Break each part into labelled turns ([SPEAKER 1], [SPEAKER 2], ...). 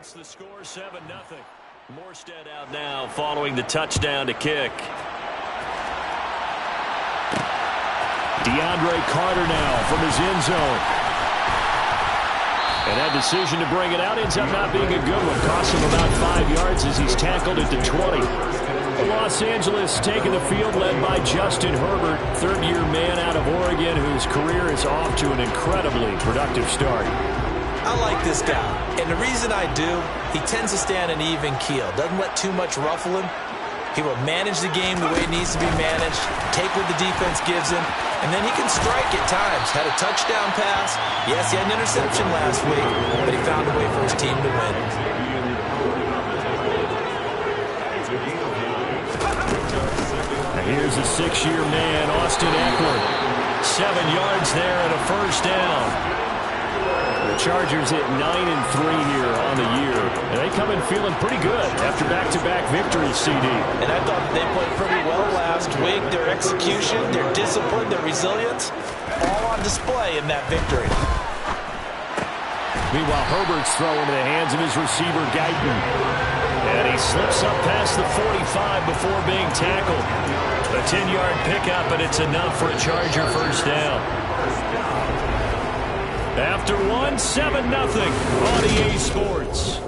[SPEAKER 1] It's the score 7-0. Morstead out now following the touchdown to kick. DeAndre Carter now from his end zone. And that decision to bring it out ends up not being a good one. Costs him about 5 yards as he's tackled at the 20. Los Angeles taking the field led by Justin Herbert, third-year man out of Oregon whose career is off to an incredibly productive start.
[SPEAKER 2] I like this guy, and the reason I do, he tends to stay on an even keel. Doesn't let too much ruffle him. He will manage the game the way it needs to be managed, take what the defense gives him, and then he can strike at times. Had a touchdown pass. Yes, he had an interception last week, but he found a way for his team to win.
[SPEAKER 1] Now here's a six-year man, Austin Eckler. 7 yards there and a first down. The Chargers hit 9-3 here on the year. And they come in feeling pretty good after back-to-back victories, CD.
[SPEAKER 2] And I thought they played pretty well last week. Their execution, their discipline, their resilience, all on display in that victory.
[SPEAKER 1] Meanwhile, Herbert's throw into the hands of his receiver, Guyton. And he slips up past the 45 before being tackled. A 10-yard pickup, and it's enough for a Charger first down. After 7-0 on EA Sports.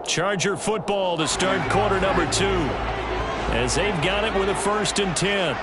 [SPEAKER 1] Charger football to start quarter number 2. As they've got it with a 1st and 10.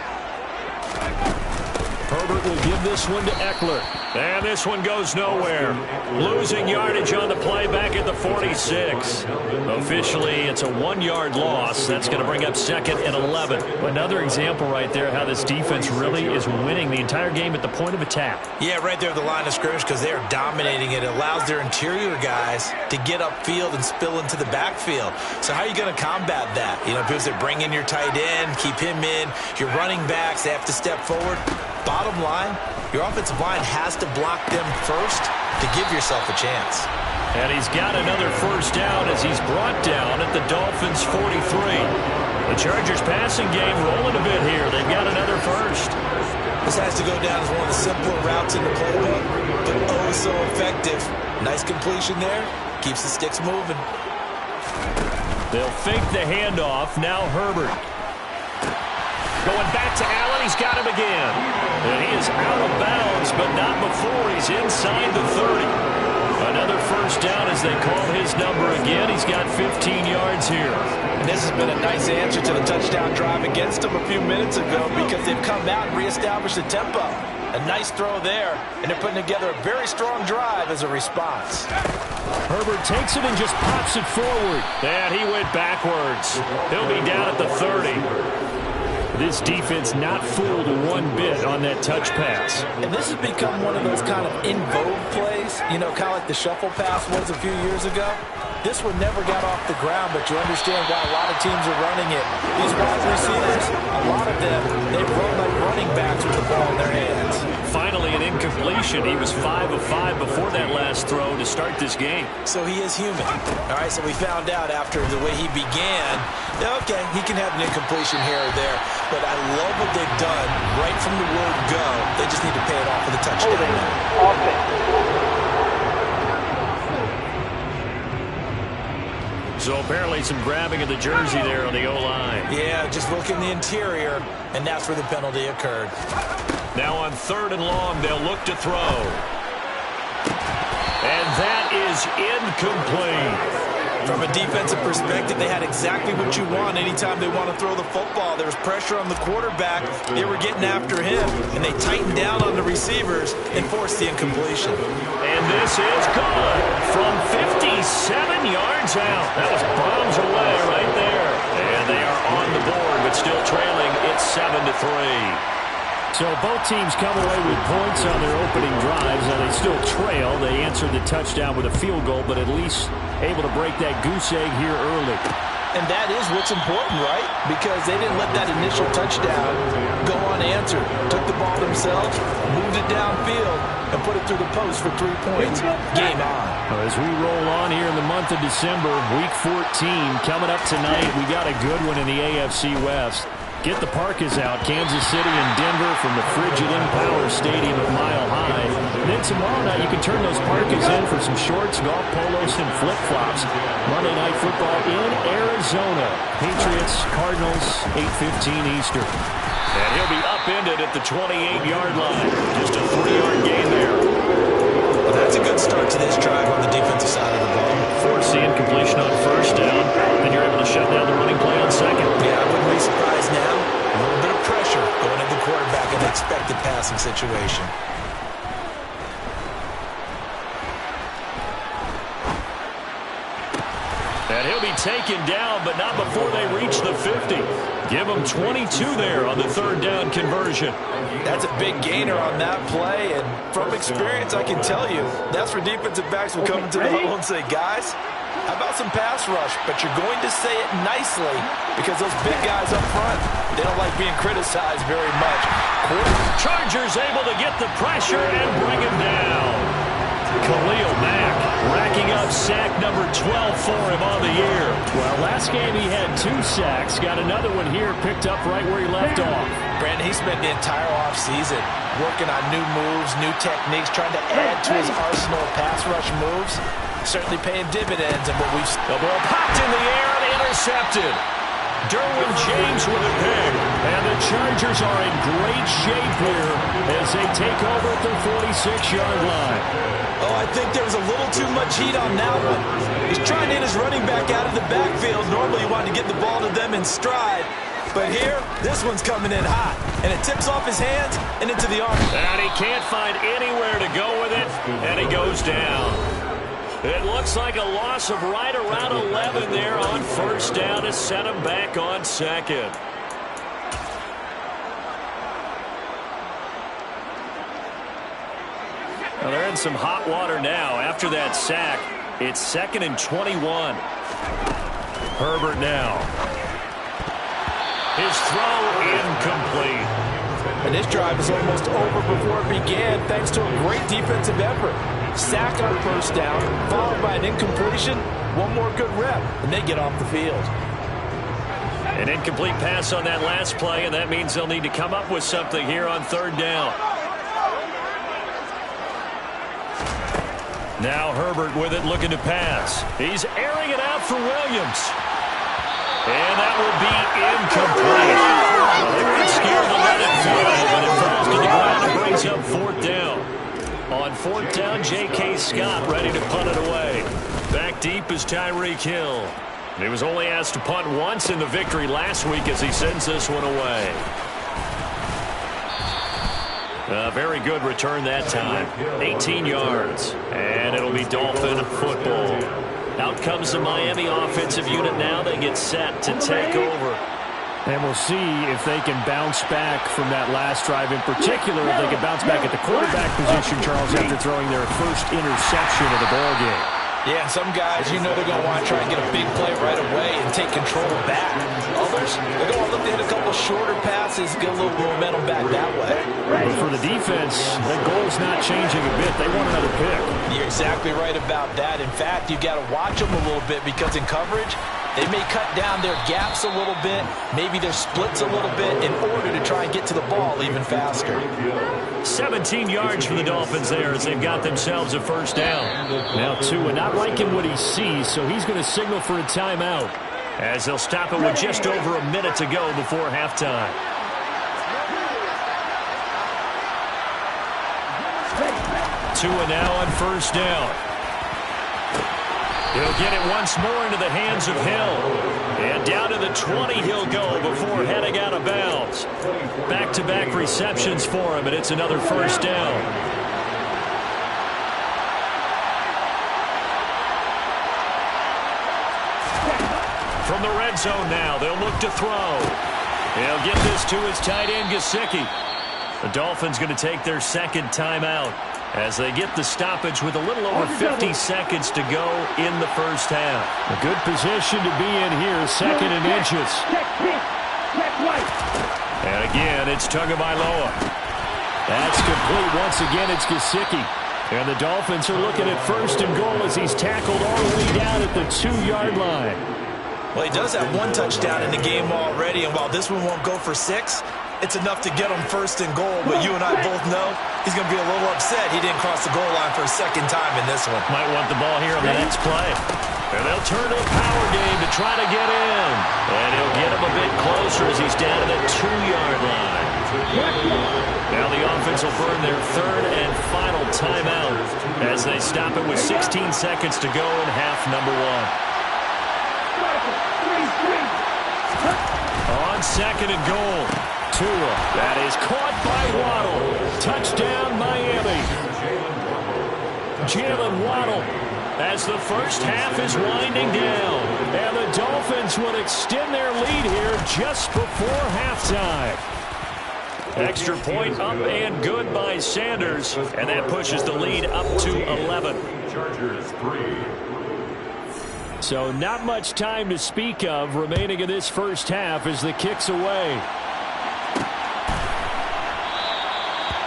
[SPEAKER 1] Herbert will give this one to Eckler. And this one goes nowhere. Losing yardage on the play back at the 46. Officially, it's a 1-yard loss. That's going to bring up 2nd and 11. Another example right there how this defense really is winning the entire game at the point of attack.
[SPEAKER 2] Yeah, right there at the line of scrimmage because they are dominating it. It allows their interior guys to get upfield and spill into the backfield. So how are you going to combat that? You know, because they bring in your tight end, keep him in. Your running backs, they have to step forward. Bottom line, your offensive line has to block them first to give yourself a chance.
[SPEAKER 1] And he's got another first down as he's brought down at the Dolphins' 43. The Chargers passing game rolling a bit here. They've got another first.
[SPEAKER 2] This has to go down as one of the simpler routes in the playbook, but oh so effective. Nice completion there. Keeps the sticks moving.
[SPEAKER 1] They'll fake the handoff. Now Herbert. Going back to Allen, he's got him again. And he is out of bounds, but not before he's inside the 30. Another first down as they call his number again. He's got 15 yards here.
[SPEAKER 2] And this has been a nice answer to the touchdown drive against them a few minutes ago because they've come out and reestablished the tempo. A nice throw there, and they're putting together a very strong drive as a response.
[SPEAKER 1] Herbert takes it and just pops it forward. And he went backwards. He'll be down at the 30. This defense not fooled one bit on that touch pass.
[SPEAKER 2] And this has become one of those kind of in vogue plays, you know, kind of like the shuffle pass was a few years ago. This one never got off the ground, but you understand why a lot of teams are running it. These wide receivers, a lot of them, they run like running backs with the ball in their hands.
[SPEAKER 1] Finally, an incompletion. He was 5 of 5 before that last throw to start this game.
[SPEAKER 2] So he is human. All right, so we found out after the way he began, okay, he can have an incompletion here or there, but I love what they've done right from the word go. They just need to pay it off with a touchdown.
[SPEAKER 1] So apparently some grabbing of the jersey there on the O-line.
[SPEAKER 2] Yeah, just look in the interior, and that's where the penalty occurred.
[SPEAKER 1] Now on 3rd and long, they'll look to throw. And that is incomplete.
[SPEAKER 2] From a defensive perspective, they had exactly what you want anytime they want to throw the football. There was pressure on the quarterback. They were getting after him, and they tightened down on the receivers and forced the incompletion.
[SPEAKER 1] And this is good from 57 yards out. That was bombs away right there. And they are on the board, but still trailing. It's 7-3. So both teams come away with points on their opening drives. Now they still trail. They answered the touchdown with a field goal, but at least able to break that goose egg here early.
[SPEAKER 2] And that is what's important, right? Because they didn't let that initial touchdown go unanswered. Took the ball themselves, moved it downfield, and put it through the post for 3 points. Game on.
[SPEAKER 1] As we roll on here in the month of December, Week 14 coming up tonight. We got a good one in the AFC West. Get the parkas out. Kansas City and Denver from the frigid Empower Stadium at Mile High. And then tomorrow night you can turn those parkas in for some shorts, golf polos, and flip-flops. Monday Night Football in Arizona. Patriots, Cardinals, 8:15 Eastern. And he'll be upended at the 28-yard line. Just a 3-yard gain there.
[SPEAKER 2] Well, that's a good start to this drive on the defensive side of the ball.
[SPEAKER 1] Force the incompletion on first down. Then you're able to shut down the running play on second.
[SPEAKER 2] Yeah, I wouldn't be surprised now. A little bit of pressure going at the quarterback in an expected passing situation.
[SPEAKER 1] And he'll be taken down, but not before they reach the 50. Give him 22 there on the third down conversion.
[SPEAKER 2] That's a big gainer on that play, and from experience, I can tell you, that's where defensive backs will come into the huddle and say, guys, how about some pass rush? But you're going to say it nicely because those big guys up front, they don't like being criticized very much.
[SPEAKER 1] Chargers able to get the pressure and bring him down. Khalil Mack racking up sack number 12 for him on the year. Well, last game he had 2 sacks. Got another one here picked up right where he left off.
[SPEAKER 2] Brandon, he spent the entire offseason working on new moves, new techniques, trying to add to his arsenal of pass rush moves. Certainly paying dividends in what we've seen.
[SPEAKER 1] The ball popped in the air and intercepted. Derwin James with a pick. And the Chargers are in great shape here as they take over at their 46-yard line.
[SPEAKER 2] Oh, I think there was a little too much heat on that one. He's trying to hit his running back out of the backfield. Normally you want to get the ball to them in stride. But here, this one's coming in hot. And it tips off his hands and into the arm.
[SPEAKER 1] And he can't find anywhere to go with it. And he goes down. It looks like a loss of right around 11 there on first down to set him back on second. Well, they're in some hot water now. After that sack, it's 2nd and 21. Herbert now. His throw incomplete.
[SPEAKER 2] And this drive is almost over before it began thanks to a great defensive effort. Sack on first down, followed by an incompletion. One more good rep, and they get off the field.
[SPEAKER 1] An incomplete pass on that last play, and that means they'll need to come up with something here on third down. Now Herbert with it, looking to pass. He's airing it out for Williams. And that will be incomplete. They were scared to let it fly, but it falls to the ground and brings up fourth down. On fourth down, J.K. Scott ready to punt it away. Back deep is Tyreek Hill. He was only asked to punt once in the victory last week as he sends this one away. A very good return that time. 18 yards. And it'll be Dolphin football. Out comes the Miami offensive unit now. They get set to take over. And we'll see if they can bounce back from that last drive. In particular, if they can bounce back at the quarterback position, Charles, after throwing their first interception of the ballgame.
[SPEAKER 2] Yeah, some guys, you know they're going to want to try and get a big play right away and take control back. Others, they're going to look to hit a couple shorter passes, get a little momentum back that way.
[SPEAKER 1] But for the defense, the goal's not changing a bit. They want another pick.
[SPEAKER 2] You're exactly right about that. In fact, you've got to watch them a little bit because in coverage, they may cut down their gaps a little bit, maybe their splits a little bit in order to try and get to the ball even faster.
[SPEAKER 1] 17 yards for the Dolphins there as they've got themselves a first down. Now Tua not liking what he sees, so he's going to signal for a timeout as they'll stop it with just over a minute to go before halftime. Tua now on first down. He'll get it once more into the hands of Hill. And down to the 20 he'll go before heading out of bounds. Back-to-back receptions for him, and it's another first down. From the red zone now, they'll look to throw. He'll get this to his tight end, Gesicki. The Dolphins going to take their second timeout as they get the stoppage with a little over 50 seconds to go in the first half. A good position to be in here, 2nd and inches. And again, it's Tagovailoa. That's complete. Once again, it's Gesicki. And the Dolphins are looking at 1st and goal as he's tackled all the way down at the 2-yard line.
[SPEAKER 2] Well, he does have one touchdown in the game already, and while this one won't go for 6, it's enough to get him first and goal. But you and I both know he's going to be a little upset he didn't cross the goal line for a second time in this one.
[SPEAKER 1] Might want the ball here on the next play. And they'll turn to a power game to try to get in. And he'll get him a bit closer as he's down to the 2-yard line. Now the offense will burn their third and final timeout as they stop it with 16 seconds to go in half number 1. On second and goal, Tua. That is caught by Waddle. Touchdown, Miami. Jalen Waddle as the first half is winding down. And the Dolphins would extend their lead here just before halftime. Extra point up and good by Sanders. And that pushes the lead up to 11. Chargers 3. So not much time to speak of remaining in this first half as the kick's away.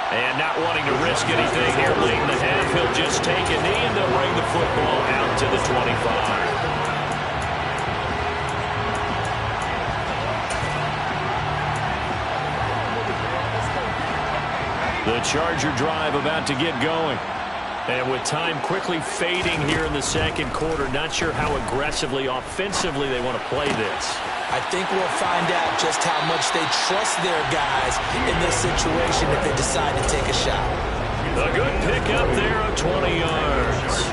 [SPEAKER 1] And not wanting to risk anything here late in the half, he'll just take a knee and they'll bring the football out to the 25. The Charger drive about to get going. And with time quickly fading here in the second quarter, not sure how aggressively, offensively they want to play this.
[SPEAKER 2] I think we'll find out just how much they trust their guys in this situation if they decide to take a shot.
[SPEAKER 1] A good pickup there of 20 yards.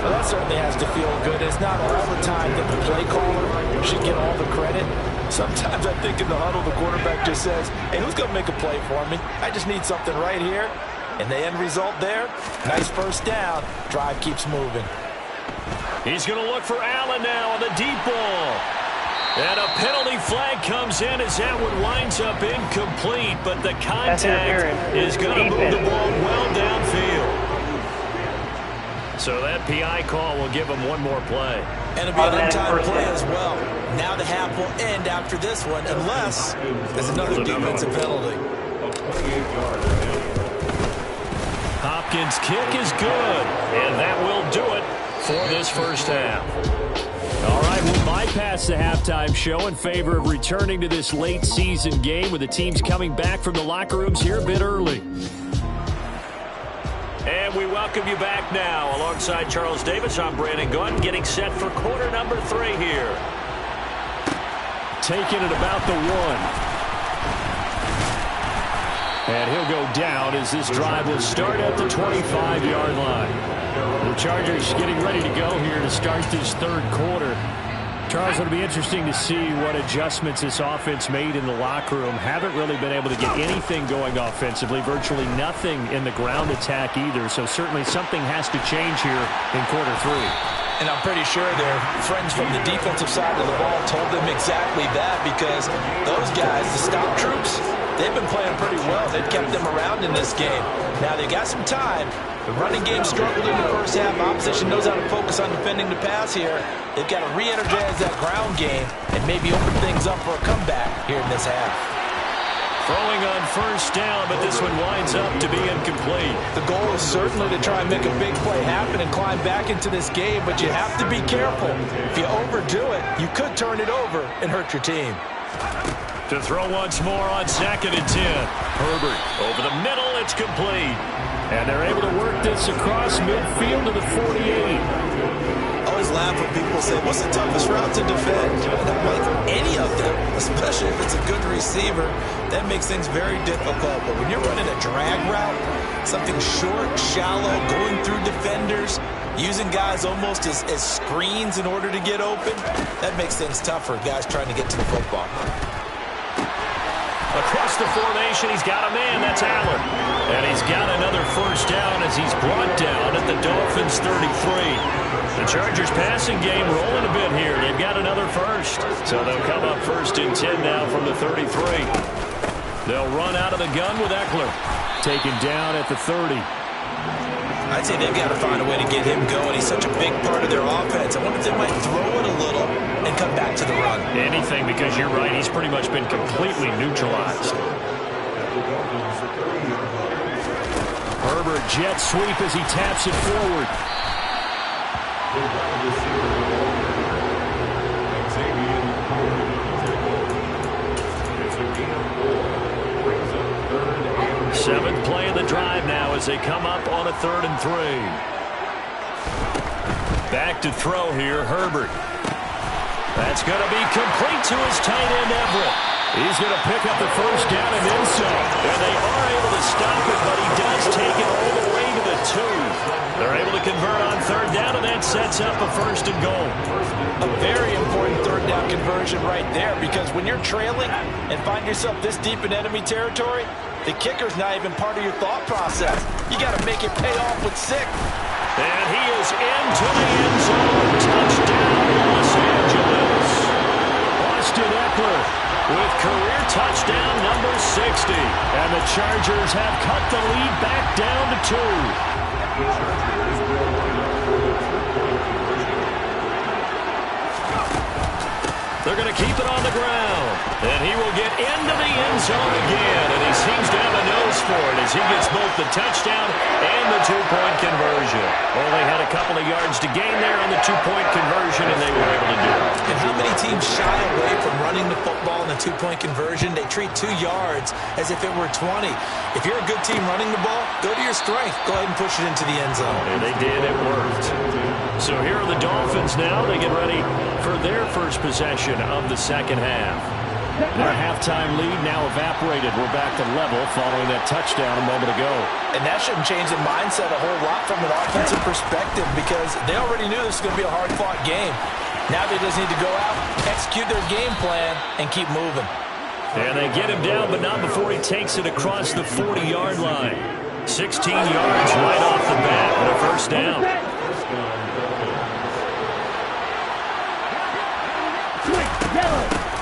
[SPEAKER 3] Well, that certainly has to feel good. It's not all the time that the play caller should get all the credit. Sometimes I think in the huddle, the quarterback just says, hey, who's going to make a play for me? I just need something right here. And the end result there, nice first down. Drive keeps moving.
[SPEAKER 1] He's going to look for Allen now on the deep ball. And a penalty flag comes in as that one winds up incomplete. But the contact is going to move the ball well downfield. So that PI call will give him one more play.
[SPEAKER 2] And it'll be an untimed play as well. Now the half will end after this one unless there's another defensive penalty.
[SPEAKER 1] Hopkins' kick is good, and that will do it for this first half. All right, we'll bypass the halftime show in favor of returning to this late season game with the teams coming back from the locker rooms here a bit early. And we welcome you back now. Alongside Charles Davis, I'm Brandon Gunn, getting set for quarter number 3 here. Taking it about the 1. And he'll go down as this drive will start at the 25-yard line. The Chargers getting ready to go here to start this third quarter. Charles, it'll be interesting to see what adjustments this offense made in the locker room. Haven't really been able to get anything going offensively, virtually nothing in the ground attack either. So certainly something has to change here in quarter 3.
[SPEAKER 2] And I'm pretty sure their friends from the defensive side of the ball told them exactly that, because those guys, the stop troops, they've been playing pretty well. They've kept them around in this game. Now they got some time. The running game struggled in the first half. Opposition knows how to focus on defending the pass here. They've got to re-energize that ground game and maybe open things up for a comeback here in this half.
[SPEAKER 1] Throwing on first down, but this one winds up to be incomplete.
[SPEAKER 3] The goal is certainly to try and make a big play happen and climb back into this game, but you have to be careful. If you overdo it, you could turn it over and hurt your team.
[SPEAKER 1] To throw once more on second and 10. Herbert over the middle, it's complete. And they're able to work this across midfield to the 48.
[SPEAKER 2] I always laugh when people say, what's the toughest route to defend? And I'm like, any of them, especially if it's a good receiver. That makes things very difficult. But when you're running a drag route, something short, shallow, going through defenders, using guys almost as screens in order to get open, that makes things tough for guys trying to get to the football.
[SPEAKER 1] Across the formation, he's got a man. That's Allen. And he's got another first down as he's brought down at the Dolphins' 33. The Chargers' passing game rolling a bit here. They've got another first. So they'll come up first and 10 now from the 33. They'll run out of the gun with Eckler. Taken down at the 30.
[SPEAKER 2] I'd say they've got to find a way to get him going. He's such a big part of their offense. I wonder if they might throw it a little and come back to the run.
[SPEAKER 1] Anything, because you're right. He's pretty much been completely neutralized. Herbert jet sweep as he taps it forward. Seventh play of the drive now as they come up on a 3rd and 3. Back to throw here, Herbert. That's going to be complete to his tight end, Everett. He's going to pick up the first down and then some. And they are able to stop it, but he does take it all the way to the 2. They're able to convert on 3rd down, and that sets up a 1st and goal.
[SPEAKER 3] A very important 3rd down conversion right there, because when you're trailing and find yourself this deep in enemy territory, the kicker's not even part of your thought process. You got to make it pay off with 6.
[SPEAKER 1] And he is into the end zone. Touchdown, Los Angeles. Austin Eckler with career touchdown number 60. And the Chargers have cut the lead back down to 2. They're going to keep it on the ground. And he will get into the end zone again. And he seems to have a nose for it as he gets both the touchdown and the 2-point conversion. Only had a couple of yards to gain there on the 2-point conversion, and they were able to do it.
[SPEAKER 2] And how many teams shy away from running the football in the 2-point conversion? They treat 2 yards as if it were 20. If you're a good team running the ball, go to your strength. Go ahead and push it into the end zone.
[SPEAKER 1] And they did. It worked. So here are the Dolphins now. They get ready for their first possession of the second half. Their halftime lead now evaporated. We're back to level following that touchdown a moment ago.
[SPEAKER 3] And that shouldn't change the mindset a whole lot from an offensive perspective, because they already knew this was going to be a hard-fought game. Now they just need to go out, execute their game plan, and keep moving.
[SPEAKER 1] And they get him down, but not before he takes it across the 40-yard line. 16 yards right off the bat and a first down.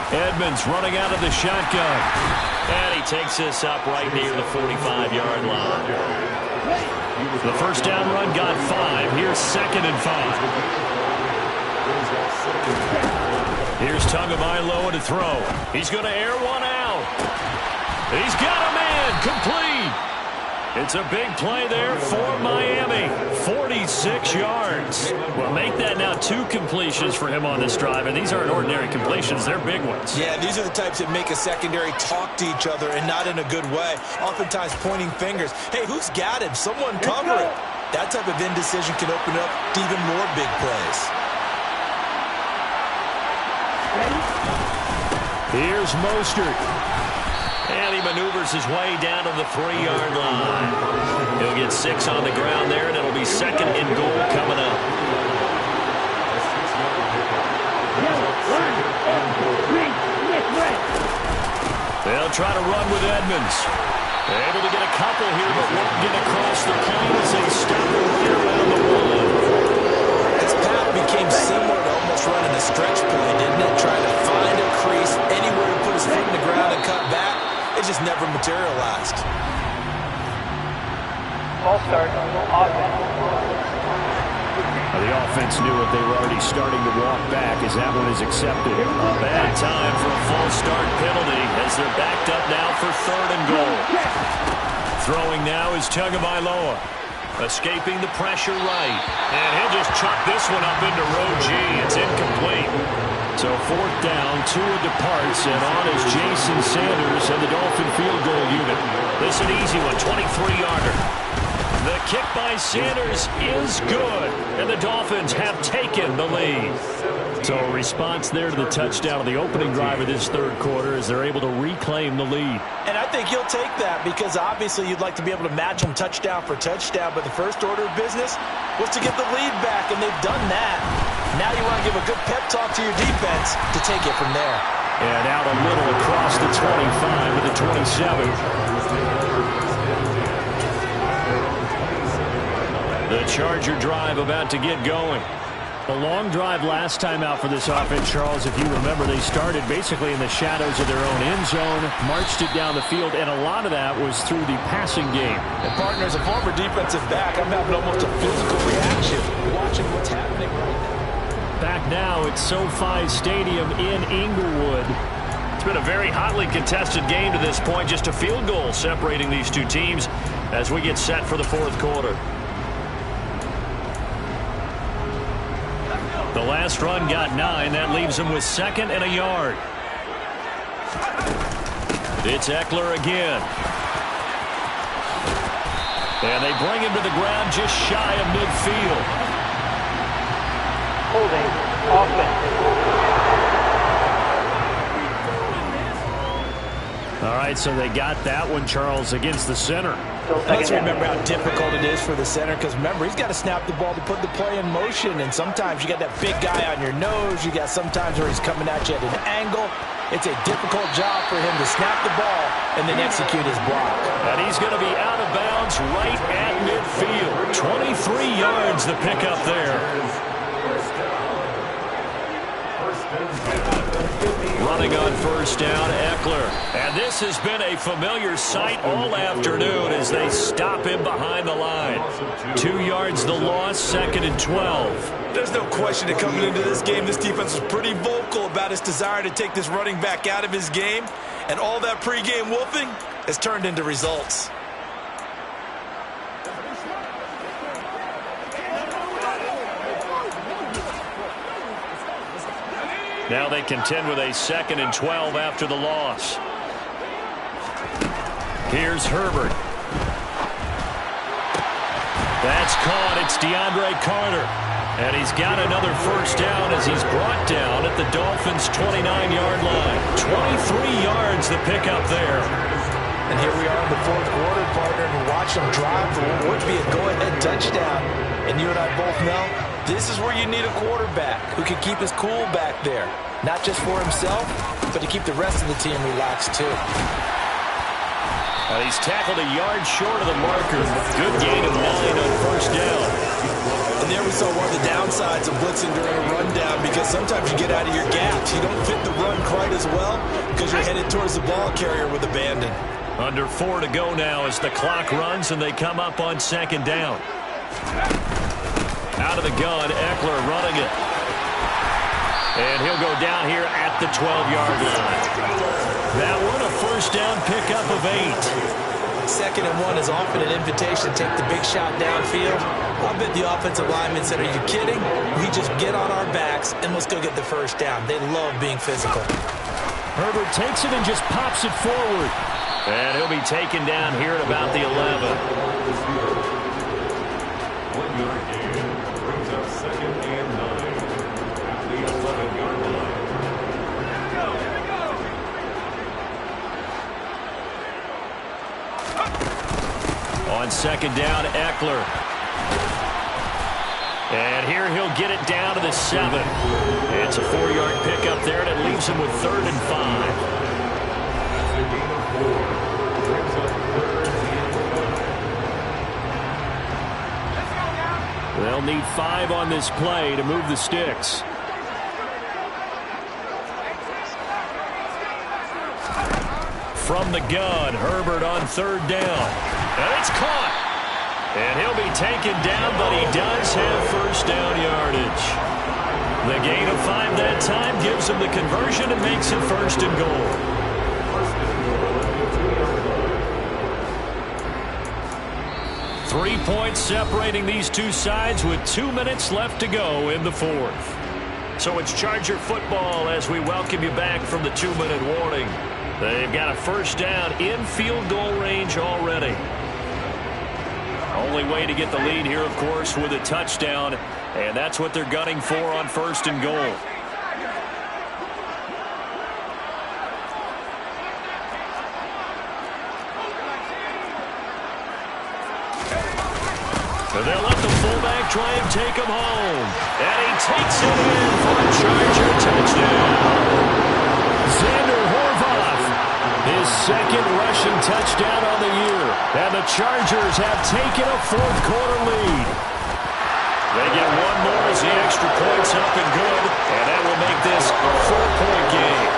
[SPEAKER 1] Edmonds running out of the shotgun. And he takes this up right near the 45-yard line. The first down run got 5. Here's 2nd and 5. Here's Tagovailoa to throw. He's going to air one out. He's got a man. Complete. It's a big play there for Miami. 46 yards. Well, make that now 2 completions for him on this drive, and these aren't ordinary completions. They're big ones.
[SPEAKER 2] Yeah, these are the types that make a secondary talk to each other, and not in a good way. Oftentimes pointing fingers. Hey, who's got him? Someone cover it. That type of indecision can open up to even more big plays.
[SPEAKER 1] Here's Mostert. And he maneuvers his way down to the 3-yard line. He'll get 6 on the ground there, and it'll be 2nd and goal coming up. They'll try to run with Edmonds. They're able to get a couple here, but won't get across the plane as they stop it right around the 1.
[SPEAKER 2] This path became similar to almost running a stretch play, didn't it? Trying to find a crease, anywhere to put his foot in the ground and cut back. It just never materialized.
[SPEAKER 4] Ball start, offense.
[SPEAKER 1] The offense knew it. They were already starting to walk back as that one is accepted. A bad time for a false start penalty as they're backed up now for 3rd and goal. Throwing now is Tagovailoa. Escaping the pressure right. And he'll just chuck this one up into row G. It's incomplete. So 4th down, Tua departs, and on is Jason Sanders and the Dolphin field goal unit. This is an easy one, 23-yarder. The kick by Sanders is good, and the Dolphins have taken the lead. So a response there to the touchdown of the opening drive of this 3rd quarter as they're able to reclaim the lead.
[SPEAKER 3] And I think you'll take that, because obviously you'd like to be able to match them touchdown for touchdown, but the first order of business was to get the lead back, and they've done that. Now you want to give a good pep talk to your defense to take it from there.
[SPEAKER 1] And out a little across the 25 to the 27. The Charger drive about to get going. The long drive last time out for this offense, Charles, if you remember, they started basically in the shadows of their own end zone, marched it down the field, and a lot of that was through the passing game.
[SPEAKER 3] And partner, as a former defensive back, I'm having almost a physical reaction watching what's happening right now.
[SPEAKER 1] Back now at SoFi Stadium in Inglewood. It's been a very hotly contested game to this point, just a field goal separating these two teams as we get set for the 4th quarter. The last run got 9. That leaves him with 2nd and a yard. It's Eckler again. And they bring him to the ground just shy of midfield.
[SPEAKER 4] Holding offense.
[SPEAKER 1] All right, so they got that one, Charles, against the center.
[SPEAKER 3] Let's remember how difficult it is for the center, because remember, he's got to snap the ball to put the play in motion, and sometimes you got that big guy on your nose. You got sometimes where he's coming at you at an angle. It's a difficult job for him to snap the ball and then execute his block.
[SPEAKER 1] And he's going to be out of bounds right at midfield. 23 yards the pickup there. Running on first down, Eckler. And this has been a familiar sight all afternoon as they stop him behind the line. 2 yards the loss, 2nd and 12.
[SPEAKER 2] There's no question that coming into this game, this defense was pretty vocal about its desire to take this running back out of his game. And all that pregame wolfing has turned into results.
[SPEAKER 1] Now they contend with a 2nd and 12 after the loss. Here's Herbert. That's caught. It's DeAndre Carter. And he's got another first down as he's brought down at the Dolphins' 29-yard line. 23 yards the pickup there.
[SPEAKER 3] And here we are in the 4th quarter, partner, and watch them drive for what would be a go-ahead touchdown. And you and I both know this is where you need a quarterback who can keep his cool back there. Not just for himself, but to keep the rest of the team relaxed too.
[SPEAKER 1] And he's tackled a yard short of the marker. Good gain of 9 on first down.
[SPEAKER 2] And there we saw one of the downsides of blitzing during a rundown, because sometimes you get out of your gaps. You don't fit the run quite as well because you're headed towards the ball carrier with abandon.
[SPEAKER 1] Under 4 to go now as the clock runs and they come up on 2nd down. Out of the gun, Eckler running it. And he'll go down here at the 12-yard line. That one a first down pickup of 8.
[SPEAKER 2] 2nd and 1 is often an invitation to take the big shot downfield. I bet the offensive linemen said, are you kidding? We just get on our backs and let's go get the first down. They love being physical.
[SPEAKER 1] Herbert takes it and just pops it forward. And he'll be taken down here at about the 11. On 2nd down, Eckler. And here he'll get it down to the 7. It's a 4-yard pickup there, and it leaves him with 3rd and 5. They'll need 5 on this play to move the sticks. From the gun, Herbert on 3rd down. And it's caught. And he'll be taken down, but he does have first down yardage. The gain of 5 that time gives him the conversion and makes it 1st and goal. Three points separating these two sides with 2 minutes left to go in the 4th. So it's Charger football as we welcome you back from the 2-minute warning. They've got a first down in field goal range already. Only way to get the lead here, of course, with a touchdown, and that's what they're gunning for on 1st and goal. They'll let the fullback try and take him home. And he takes it in for a Charger touchdown. Xander Horvath, his 2nd rushing touchdown on the year. And the Chargers have taken a 4th quarter lead. They get one more as the extra point's up and good. And that will make this a 4-point game.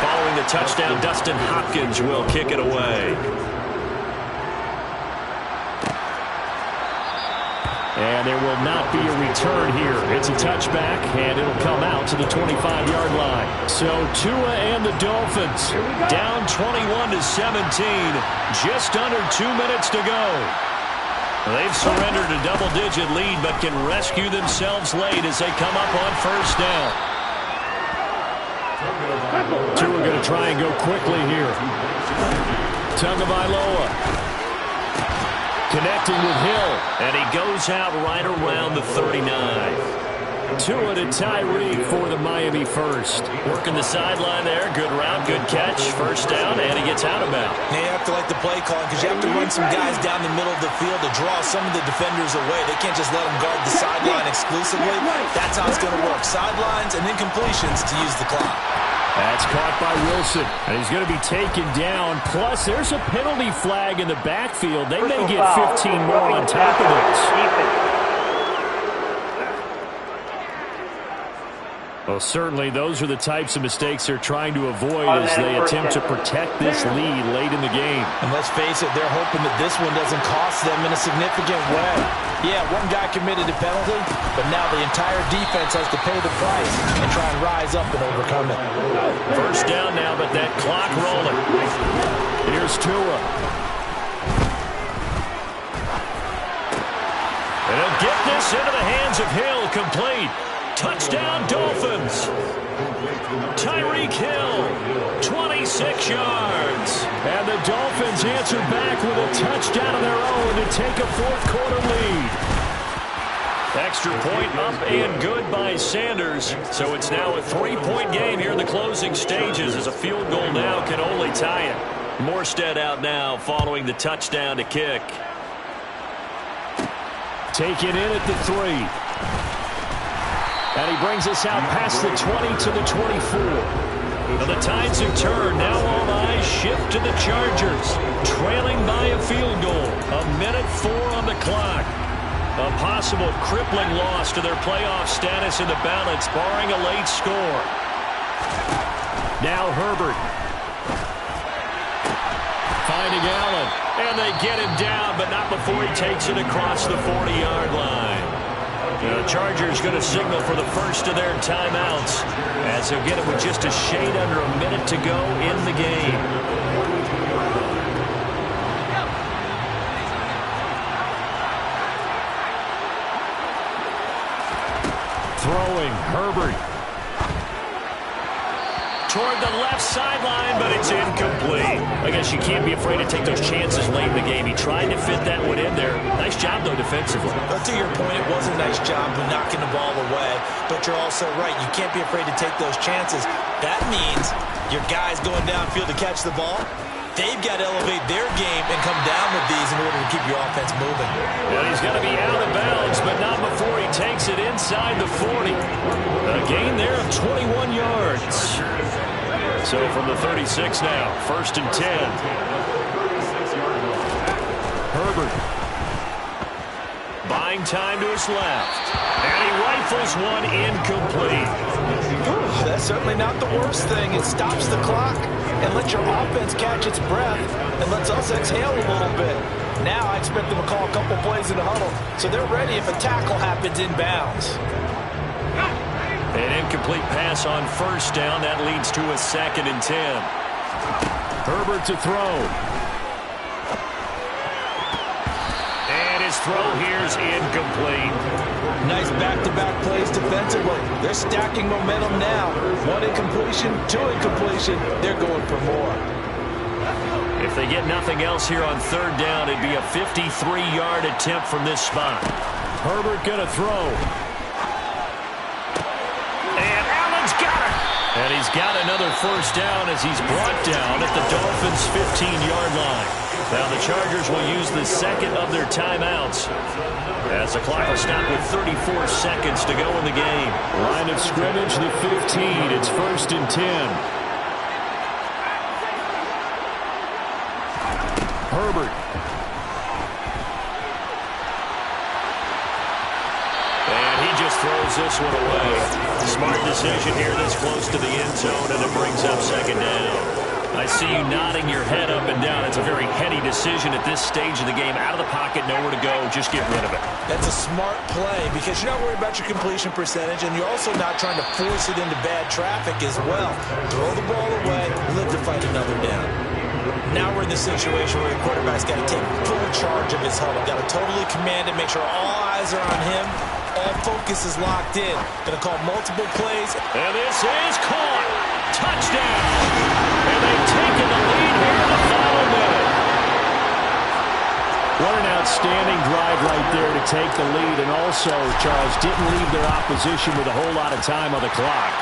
[SPEAKER 1] Following the touchdown, Dustin Hopkins will kick it away. And there will not be a return here. It's a touchback, and it'll come out to the 25-yard line. So Tua and the Dolphins down 21-17, just under 2 minutes to go. They've surrendered a double-digit lead, but can rescue themselves late as they come up on first down. Two are going to try and go quickly here. Tagovailoa connecting with Hill, and he goes out right around the 39. Tua to Tyreek for the Miami first. Working the sideline there. Good route, good catch. First down, and he gets out of bounds.
[SPEAKER 2] Now you have to like the play calling because you have to run some guys down the middle of the field to draw some of the defenders away. They can't just let them guard the sideline exclusively. That's how it's going to work. Sidelines and then completions to use the clock.
[SPEAKER 1] That's caught by Wilson, and he's going to be taken down. Plus, there's a penalty flag in the backfield. They may get 15 more on top of this. Well, certainly those are the types of mistakes they're trying to avoid as they attempt to protect this lead late in the game.
[SPEAKER 3] And let's face it, they're hoping that this one doesn't cost them in a significant way. Yeah, one guy committed a penalty, but now the entire defense has to pay the price and try and rise up and overcome it.
[SPEAKER 1] First down now, but that clock rolling. Here's Tua. And he'll get this into the hands of Hill, complete. Touchdown, Dolphins. Tyreek Hill, 26 yards. And the Dolphins answer back with a touchdown of their own to take a fourth-quarter lead. Extra point up and good by Sanders. So it's now a three-point game here in the closing stages as a field goal now can only tie it. Morstead out now following the touchdown to kick. Taken in at the 3. And he brings us out past the 20 to the 24. Now the tides have turned. Now all eyes shift to the Chargers. Trailing by a field goal. 1:04 on the clock. A possible crippling loss to their playoff status in the balance, barring a late score. Now Herbert. Finding Allen. And they get him down, but not before he takes it across the 40-yard line. The Chargers going to signal for the first of their timeouts as they'll get it with just a shade under a minute to go in the game. Throwing, Herbert. Toward the left sideline, but it's incomplete. I guess you can't be afraid to take those chances late in the game. He tried to fit that one in there. Nice job, though, defensively.
[SPEAKER 2] But to your point, it was a nice job of knocking the ball away. But you're also right. You can't be afraid to take those chances. That means your guys going downfield to catch the ball, they've got to elevate their game and come down with these in order to keep your offense moving.
[SPEAKER 1] Well, he's got to be out of bounds, but not before he takes it inside the 40. A gain there of 21 yards. So from the 36 now, 1st and 10. Herbert. Buying time to his left. And he rifles one incomplete.
[SPEAKER 3] That's certainly not the worst thing. It stops the clock and lets your offense catch its breath and lets us exhale a little bit. Now I expect them to call a couple plays in the huddle so they're ready if a tackle happens inbounds.
[SPEAKER 1] An incomplete pass on first down. That leads to a 2nd and 10. Herbert to throw. And his throw here's incomplete.
[SPEAKER 3] Nice back-to-back plays defensively. They're stacking momentum now. 1 incompletion, 2 incompletion. They're going for more.
[SPEAKER 1] If they get nothing else here on 3rd down, it'd be a 53-yard attempt from this spot. Herbert gonna throw. And he's got another first down as he's brought down at the Dolphins' 15-yard line. Now the Chargers will use the 2nd of their timeouts as the clock will stop with 34 seconds to go in the game. Line of scrimmage, the 15. It's 1st and 10. Herbert. And he just throws this one away. Smart decision here this close to the end zone, and it brings up 2nd down. I see you nodding your head up and down. It's a very heady decision at this stage of the game. Out of the pocket, nowhere to go. Just get rid of it.
[SPEAKER 2] That's a smart play because you're not worried about your completion percentage, and you're also not trying to force it into bad traffic as well. Throw the ball away, live to fight another down. Now we're in the situation where the quarterback's got to take full charge of his huddle. Got to totally command it, make sure all eyes are on him. All focus is locked in. Going to call multiple plays.
[SPEAKER 1] And this is caught. Touchdown. And they've taken the lead here in the final minute. What an outstanding drive right there to take the lead. And also, Charles, didn't leave their opposition with a whole lot of time on the clock.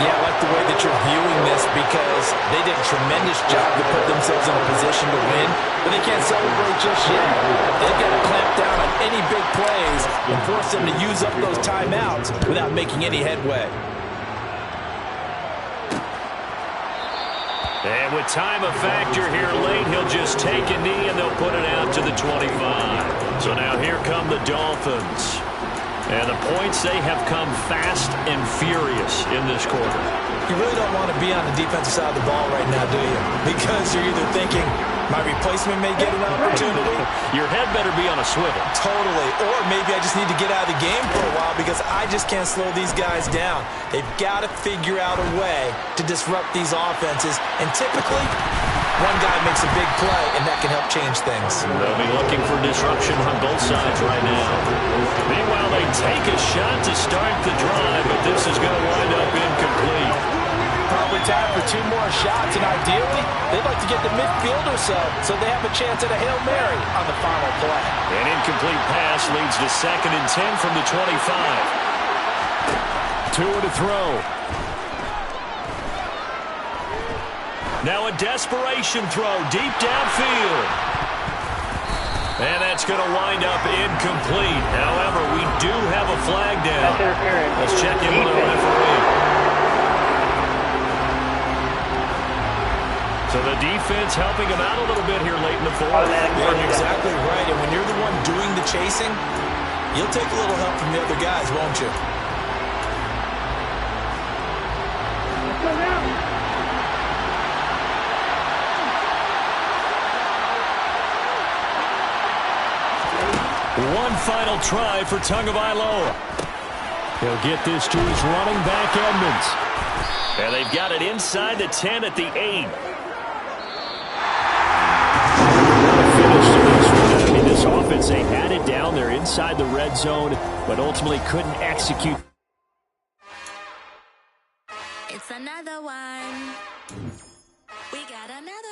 [SPEAKER 3] Yeah, I like the way that you're viewing this because they did a tremendous job to put themselves in a position to win, but they can't celebrate just yet. They've got to clamp down on any big plays and force them to use up those timeouts without making any headway.
[SPEAKER 1] And with time a factor here late, he'll just take a knee and they'll put it out to the 25. So now here come the Dolphins. And the points, they have come fast and furious in this quarter.
[SPEAKER 2] You really don't want to be on the defensive side of the ball right now, do you? Because you're either thinking, my replacement may get an opportunity.
[SPEAKER 1] Your head better be on a swivel.
[SPEAKER 2] Totally. Or maybe I just need to get out of the game for a while because I just can't slow these guys down. They've got to figure out a way to disrupt these offenses. And typically, one guy makes a big play, and that can help change things.
[SPEAKER 1] They'll be looking for disruption on both sides right now. Meanwhile, they take a shot to start the drive, but this is going to wind up incomplete.
[SPEAKER 3] Probably time for 2 more shots, and ideally, they'd like to get the midfield or so they have a chance at a Hail Mary on the final play.
[SPEAKER 1] An incomplete pass leads to 2nd and 10 from the 25. 2 to throw. Now a desperation throw deep downfield. And that's going to wind up incomplete. However, we do have a flag down. Let's check in with the referee. So the defense helping him out a little bit here late in the 4th.
[SPEAKER 2] Yeah, you're exactly right. And when you're the one doing the chasing, you'll take a little help from the other guys, won't you?
[SPEAKER 1] One final try for Tagovailoa. He'll get this to his running back, Edmonds. And they've got it inside the 10 at the 8. I mean, this offense, they had it down there inside the red zone, but ultimately couldn't execute.
[SPEAKER 5] It's another one. We got another.